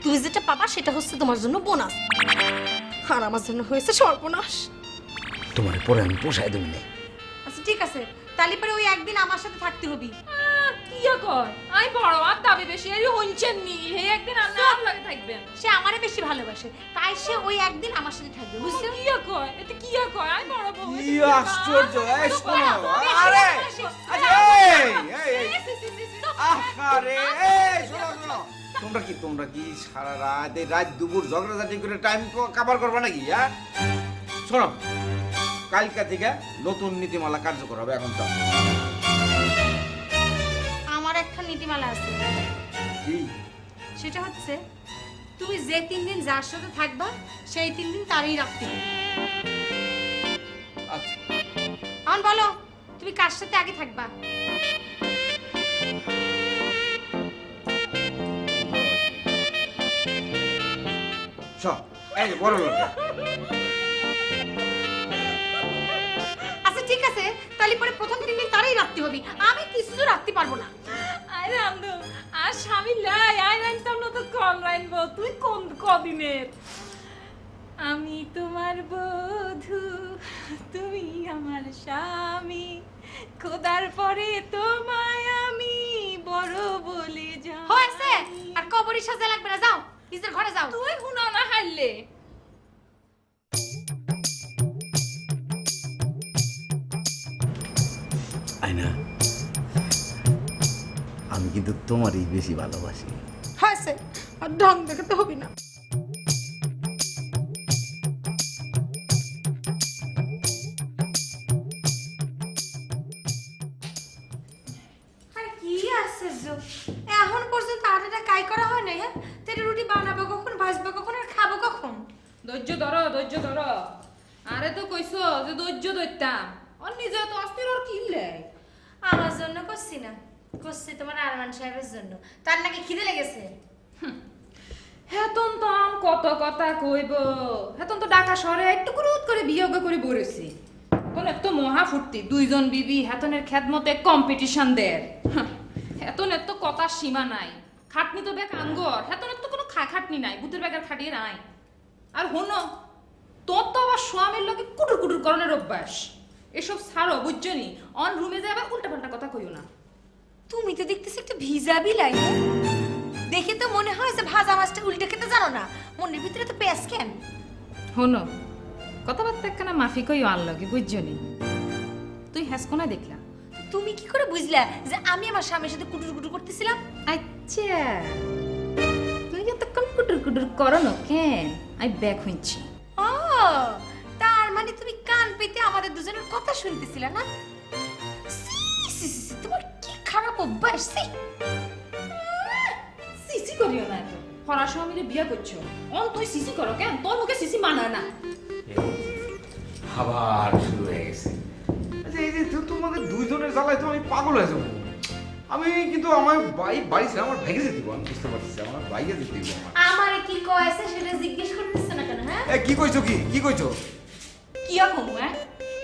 তুমি যেটা পাবা সেটা হচ্ছে তোমার জন্য বোনাস। আর আমার জন্য হয়েছে সর্বনাশ। তোমার পরে আমি পোষায় দেব না। আচ্ছা ঠিক আছে, তাহলে পরে ওই একদিন আমার সাথে থাকতে হবি। কি কয় আই বড় আর দাবি বেশি এই হইছেন নি হে একদিন আর না লাগে থাকবেন। সে আমারে বেশি ভালোবাসে, তাই সে ওই একদিন আমার সাথে থাকবে, বুঝছো? কি কয় এটা কি কয় আই বড় বউ কি আশ্চর্য! এই শোনো, আরে আরে আরে এই শোনো, তোমরা কি সারা রাত এই রাত দুপুর ঝগড়াঝাটি করে টাইম কভার করবে নাকি? হ্যাঁ শোনো, কালকা থেকে নতুন নীতিমালা কার্যকর হবে। এখন চল। আমার একটা নীতিমালা আছে, কি? সেটা হচ্ছে তুমি যে 3 দিন যার সাথে থাকবা সেই 3 দিন তারই রাখতে হবে। আচ্ছা এখন বলো তুমি কার সাথে আগে থাকবা? সব এই যে বড় লোক। আচ্ছা ঠিক আছে, তাহলে পরে প্রথম 3 দিন তারই রাখতে হবে, আমি কিছু রাখতে পারবো না। আই রান্দু আর স্বামী লাই আই রাইতাম না তো কোন রাইনবো তুই কোন কদিনের। আমি তোমার বধূ তুমি আমার স্বামী, খোদার পরে তোমায় আমি বড় বলে যা। হয়েছে, আর কবরই সাজা লাগবে না, যাও নিজের ঘরে যাও। তুই হুনা না হারলে আয়না, আমি কিন্তু তোমারই বেশি ভালোবাসি। হয়েছে, আর ঢং দেখাতে হবে না। আরে কি আশ্চর্য, এখন পর্যন্ত আটাটা কাই করা হয় না। হ্যাঁ, তেরে রুটি বানাবো কখন, ভাজবো কখন, আর খাবো কখন? ধৈর্য ধরো। আরে তো কইছো যে ধৈর্য ধরতাম, আর নিজে তো অস্থির আর কিনলে। আমার জন্য করছি না, করছি তোমার আরমান সাহেবের জন্য। তার নাকি খিদে লেগেছে। হেতন তো আম কত কথা কইব, হেতন তো ঢাকা শহরে একটু গুরুত করে বিয়োগ করে বলেছি। কোন এত মহা ফুর্তি, 2 জন বিবি হেতনের খেদমতে কম্পিটিশন দের। হেতনের তো কথা সীমা নাই, খাটনি তো ব্যাগ আঙ্গর, হেতনের তো কোনো খাটনি নাই, বুতের ব্যাগের খাটিয়ে নাই। আর হনো তোর তো আবার স্বামীর লোকে কুটুর কুটুর করণের অভ্যাস। এসব ছাড়ো বুঝছনি, অন রুমে যায় আবার উল্টা পাল্টা কথা কইও না। তুমি তো দেখতেছি একটা ভিজা বিলাই, দেখে তো মনে হয় যে ভাজা মাছটা উল্টে খেতে জানো না, মনের ভিতরে তো পেঁয়াজ কেন? হনো কথাবার্তা একখানা মাফি কইও আনলগে বুঝছনি। তুই হেসকোনা দেখলা? তুমি কি করে বুঝলা যে আমি আমার স্বামীর সাথে কুটুর কুটুর করতেছিলাম? আচ্ছা তুই এতক্ষণ কুটুর কুটুর করো না কেন? আমি ব্যাগ হইছি। ও, তার মানে তুমি কান পেতে আমাদের দুজনের কথা শুনতেছিলে না? সি, সি, সি, সি, তোমার কি খারাপ অভ্যাস! সি। সিসি করিও না এত, হরার স্বামীরে বিয়ে করছো, অন তুই সিসি করো কেন? তোর মুখে সিসি মানায় না। আবার শুরু হয়ে গেছে। আচ্ছা এই যে তোমাদের 2 জনের জ্বালায় তো আমি পাগল হয়ে যাবো। আমি কিন্তু আমার বাড়ি ছিল, আমার ভেঙে যেতে দিব, আমি বুঝতে পারছি আমার বাইরে যেতে দিব। আমারে কি কয়েছে সেটা জিজ্ঞেস করতেছ না কেন? হ্যাঁ, কি কইছো? কি কইছো? কি রকম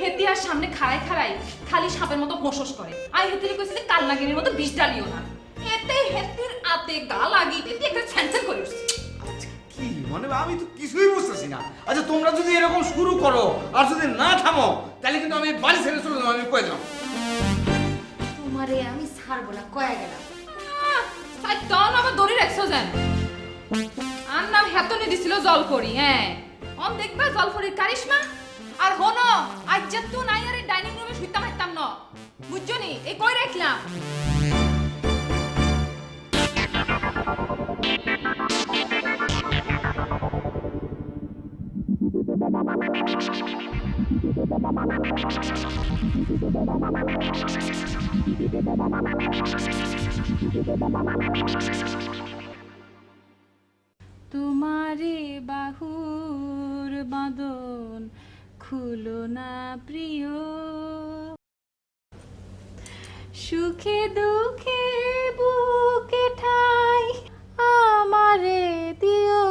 হেতিয়ার সামনে খাড়াই খালি সাপের মতো হোঁস করে। আই হেতিরে কইছে যে কাল নাগিনের মতো বিষ ডালিও না। এতে হেতির আতে গা লাগি এতে একটা ছ্যানছ্যান করে উঠছে। কি মানে আমি তো কিছুই বুঝতেছি না। আচ্ছা তোমরা যদি এরকম শুরু করো আর যদি না থামো তাহলে কিন্তু আমি বাড়ি ছেড়ে চলে যাবো, আমি কয়ে যাবো। তোমারে আমি ছাড়বো না, কয়ে গেলাম। তাই তখন আবার দড়ি রাখছো যেন। আর নাম হেতনে দিছিল জলপরি। হ্যাঁ অন দেখবা জলপরির কারিশমা। আর হনো আজ যে তুই নাই আর ডাইনিং রুমে শুইতাম হাইতাম না, বুঝছনি? এই কই রাখলাম। তোমারে বাহুর বাঁধন খুলো না প্রিয়, সুখে দুঃখে বুকে ঠাই আমারে দিও।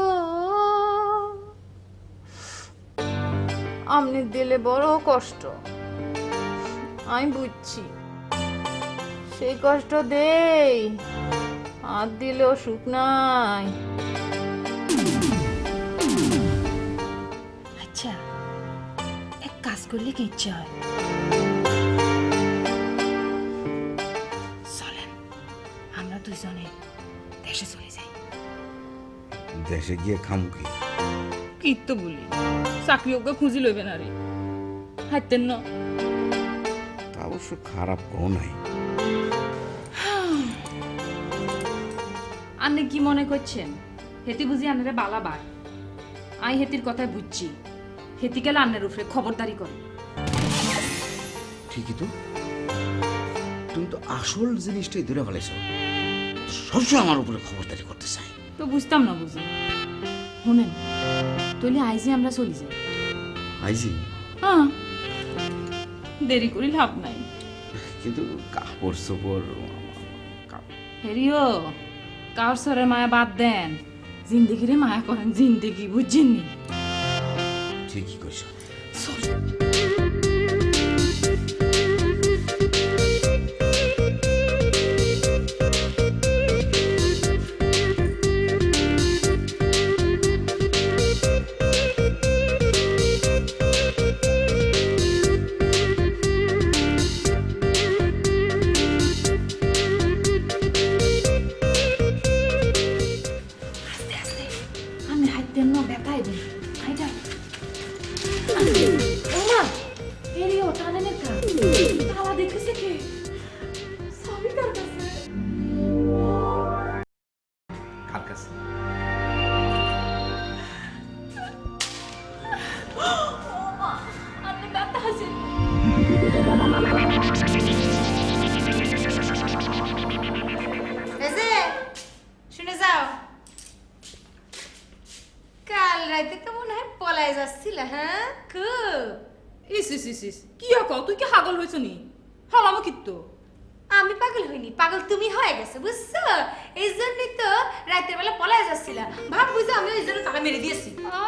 আমনে দিলে বড় কষ্ট, আমি বুঝছি। সেই কষ্ট দেই আর দিলেও সুখ নাই। করলে কি ইচ্ছা হয়। চলেন আমরা দুজনে দেশে চলে যাই। দেশে গিয়ে খামু কি? কি তো বলি চাকরি ওকে খুঁজি লইবে না রে, হাইতেন না। তা অবশ্য খারাপ কেউ নাই। আপনি কি মনে করছেন হেতি বুঝি আনারে বালাবার? আই হেতির কথাই বুঝছি, হেতি গেলে আন্নের উপরে খবরদারি করে। ঠিকই তো, তুমি তো আসল জিনিসটাই ধরে ফেলেছ। সবসময় আমার উপরে খবরদারি করতে চাই। তো বুঝতাম না বুঝি। শুনেন তাহলে আইজি আমরা চলি যাই। আইজি? হ্যাঁ, দেরি করি লাভ নাই। কিন্তু কাপড় চোপড় হেরিও কার সরে মায়া বাদ দেন, জিন্দেগিরে মায়া করেন, জিন্দেগি বুঝছেন নি? ঠিকই কইছ। আমি হাইতেন না ব্যথাই দেন হাইটা। ওমা হেরিও টানে নেকা তালা দেখেছে কে? সবই কার কাছে? কার কাছে? ওমা আপনি ব্যথা আছে। এই যে শুনে যাও, কাল রাতে তো মনে হয় পলায় যাচ্ছিল। হ্যাঁ খুব। ইস ইস ইস ইস কি কও, তুই কি পাগল হইছ নি? হলাম কিত্তো আমি পাগল হইনি, পাগল তুমি হয়ে গেছে বুঝছো। এই জন্যই তো রাতের বেলা পলায় যাচ্ছিল, ভাব বুঝো আমি ওই জন্য তালা মেরে দিয়েছি। ও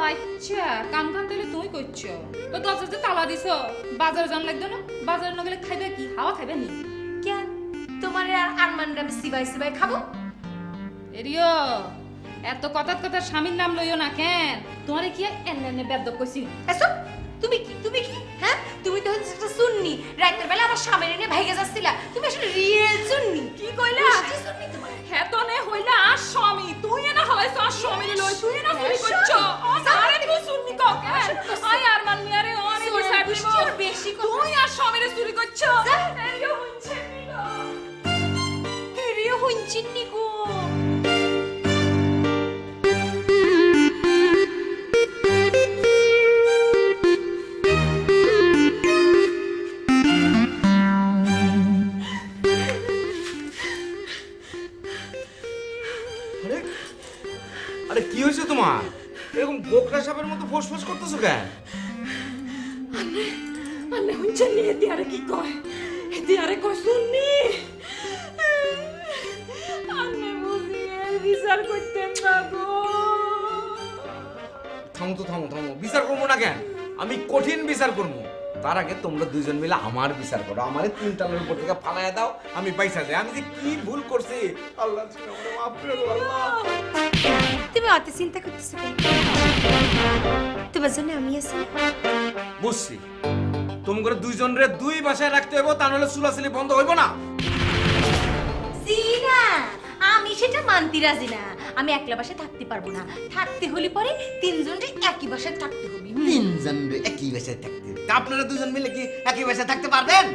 আচ্ছা, কাম কাম তাহলে তুমি করছো। তো দরজা যে তালা দিছো, বাজারে যান লাগতো না? বাজারে না গেলে খাইবে কি? হাওয়া খাইবে নি? কেন তোমার আর আরমানরা আমি সিবাই সিবাই খাবো? এরিও এত কথার কথা স্বামীর নাম লইও না কেন? তোমারে কি এনে বেদ্য কইছি? এসব তুমি কি, তুমি কি? হ্যাঁ তুমি তো হচ্ছে একটা সুন্নি, রাতের বেলা আমার স্বামীর এনে ভাইগে যাচ্ছিলা। তুমি আসলে রিয়েল সুন্নি। কি কইলা? মিষ্টি সুন্নি তোমার। হেতনে হইলা আর স্বামী, তুই না হলাইছ আর স্বামী লই, তুই না চুরি করছো। আরে তুই শুননি কাকে? আই আর মান মিয়ারে অনেক সাইড দিব। বেশি কথা। তুই আর স্বামীরে চুরি করছো। এরিও হইছে নিলো। হেরিও হুঞ্চিন্নি গো। আরে আরে কি হয়েছে তোমার? এরকম গোকরা সাপের মতো ফোঁস করতেছো কেন? আন্নে হইছে নি হেতি আরে কি কয়? হেতি আরে কয় শুননি? আন্নে বুঝিয়ে বিচার করতেন না গো। থামো তো, থামো থামো। বিচার করবো না কেন? আমি কঠিন বিচার করবো। তার আগে তোমরা দুইজন মিলে আমার বিচার করো। আমারে 3 তলার উপর থেকে ফালাইয়া দাও, আমি পয়সা যাই। আমি যে কি ভুল করছি, আল্লাহ তুমি আমারে মাফ করে দাও আল্লাহ। তুমি অত চিন্তা করতেছো কেন? তোমার জন্য আমি আছি না? বুঝছি, তোমরা দুইজন রে দুই বাসায় রাখতে হইব, তা নাহলে চুলাচুলি বন্ধ হইব না। জি না, আমি সেটা মানতে রাজি না। আমি একলা বাসায় থাকতে পারবো না। থাকতে হলে পরে তিনজনকে একই বাসায় থাকতে হবে। তিনজন একই বাসায় থাকতে, তা আপনারা দুজন মিলে কি একই বাসায় থাকতে পারবেন?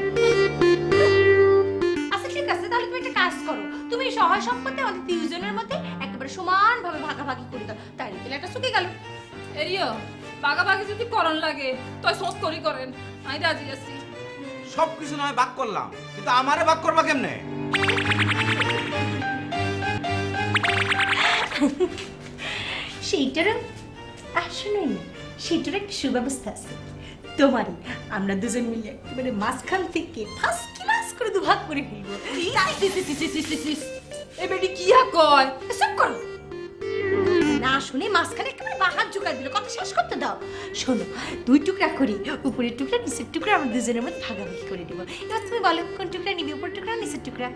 আচ্ছা ঠিক আছে, তাহলে তুমি একটা কাজ করো, তুমি সহায় সম্পত্তি আমাদের তিনজনের মধ্যে একেবারে সমানভাবে ভাগাভাগি করে দাও, তাহলে তাহলে একটা সুখে গেল। এরিও বাগাবাগি যদি করন লাগে তুই সোচ করি করেন, আমি রাজি আছি। সবকিছু নয় ভাগ করলাম, কিন্তু আমারে ভাগ করবা কেমনে? সেইটারও আসলে না, সেইটার একটা সুব্যবস্থা আছে। তোমারই আমরা দুজন মিলে একেবারে মাঝখান থেকে ফার্স্ট ক্লাস করে দুভাগ করে ফেলবো। এবারে কি কয়? সব করো না শুনে মাঝখানে একেবারে বাহাত ঝুঁকাই দিল, কথা শেষ করতে দাও। শোনো, 2 টুকরা করি, উপরের টুকরা নিচের টুকরা আমরা দুজনের মধ্যে ভাগাভাগি করে দেবো। এবার তুমি বলো কোন টুকরা নিবি, উপরের টুকরা নিচের টুকরা?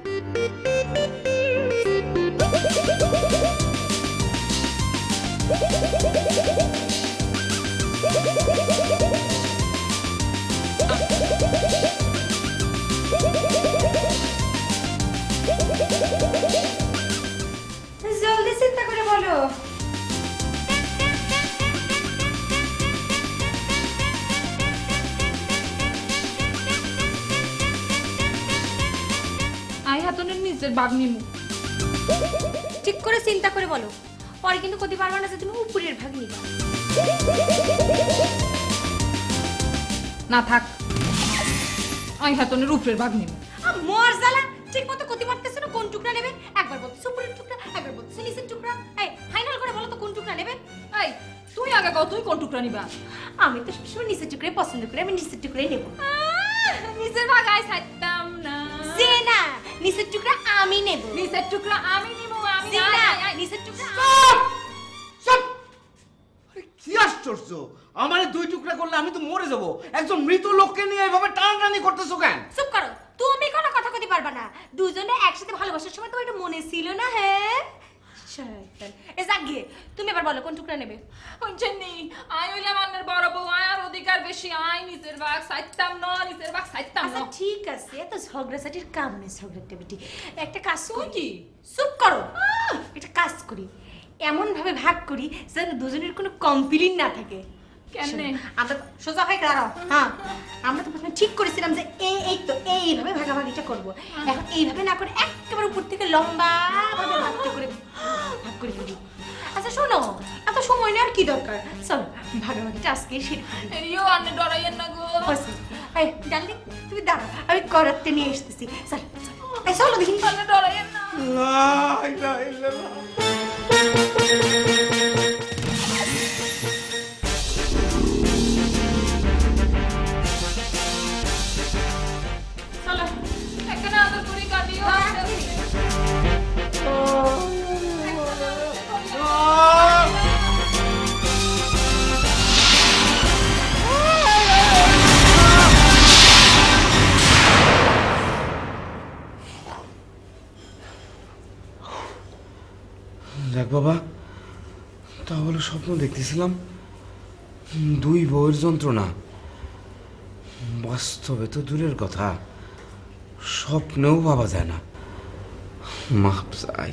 নিচের বাঘ নিমু। ঠিক করে চিন্তা করে বলো, পরে কিন্তু করতে পারবা না যে তুমি উপরের ভাগ নিবা। না থাক, আমি হাতনের উপরের বাঘ নিমু। মোর জ্বালা ঠিক মতো করতে পারতেছ না, কোন টুকরা নেবে? একবার বলতেছো উপরের টুকরা, একবার বলতেছো নিচের টুকরা। এই ফাইনাল করে বলো তো কোন টুকরা নেবে? এই তুই আগে কও, তুই কোন টুকরা নিবা? আমি তো সবসময় নিচের টুকরাই পছন্দ করি, আমি নিচের টুকরাই নেব। নিচের ভাগ আই ছাড়তাম না। যে না, নিচের টুকরা আমি নেব। নিচের টুকরা আমি নিমু, আমি যে আই, না, আই, আই। নিচের টুকরা সব আরে কি আশ্চর্য, আমার দুই টুকরা করলে আমি তো মরে যাব। একজন মৃত লোককে নিয়ে এভাবে টানাটানি করতেছো কেন? চুপ করো, তুমি কোনো কথা কইতে পারবা না। দুজনে একসাথে ভালোবাসার সময় তোমার এটা মনে ছিল না? হ্যাঁ শয়তান। এ জাগে, তুমি এবার বলো কোন টুকরা নেবে? হইছেনি, আই হইলাম আন্নের বড় বউ, আয় আর অধিকার বেশি, আই নিচের ভাগ ছাড়তাম না, নিচের ভাগ ছাড়তাম আচ্ছা না। ঠিক আছে, এত ঝগড়াঝাটির কাম নেই, ঝগড়াটা বেটি। একটা কাজ তুই করি, কি? চুপ করো। একটা কাজ করি, এমন ভাবে ভাগ করি যেন দুজনের কোনো কমপ্লেইন না থাকে। কেমনে? আমরা সোজা হয়ে দাঁড়াও। হ্যাঁ, আমরা তো প্রথমে ঠিক করেছিলাম যে এই তো এইভাবে ভাগাভাগিটা করবো। এখন এইভাবে না করে একেবারে উপর থেকে লম্বা ভাবে ভাগটা করে ভাগ করে ফেলি। আচ্ছা শোনো, এত সময় নেওয়ার কি দরকার? চলো ভাগাভাগিটা আজকেই সেরে ফেলি। এরিও আন্নে ডরাইয়েন না গো। বসে, এই ডার্লিং তুমি দাঁড়াও, আমি করাতে নিয়ে এসতেছি। চল এই চলো দেখি। আন্নে ডরাইয়েন না। লা ইলাহা ইল্লাল্লাহ। চলো, এখানে আদর করি কাটিও। দেখ বাবা, তাহলে স্বপ্ন দেখতেছিলাম, দুই বউয়ের যন্ত্রণা। বাস্তবে তো দূরের কথা, স্বপ্নেও ভাবা যায় না। মাপ চাই।